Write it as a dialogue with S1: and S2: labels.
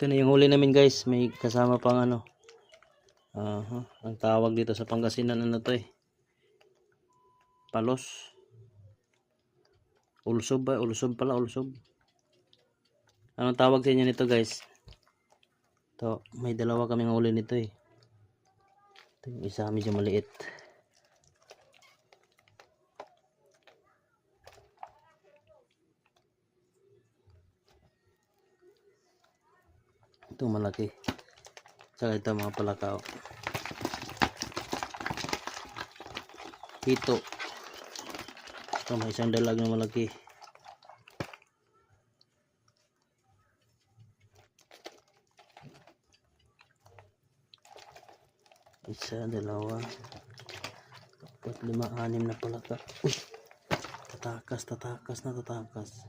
S1: Ito na yung huli namin guys. May kasama pang ano. Ang tawag dito sa Pangasinan ano to eh. Palos. Ulsob ba? Ulsob pala, ulsob. Anong tawag sa inyo nito guys? Ito, may dalawa kaming huli nito eh. Ito yung isa medyo maliit. Ito malaki. Saka ito mga palakaw. Ito. Ito may isang dalag na malaki. Isa, dalawa, apat, lima, anim na palaka. Uy! Tatakas na tatakas.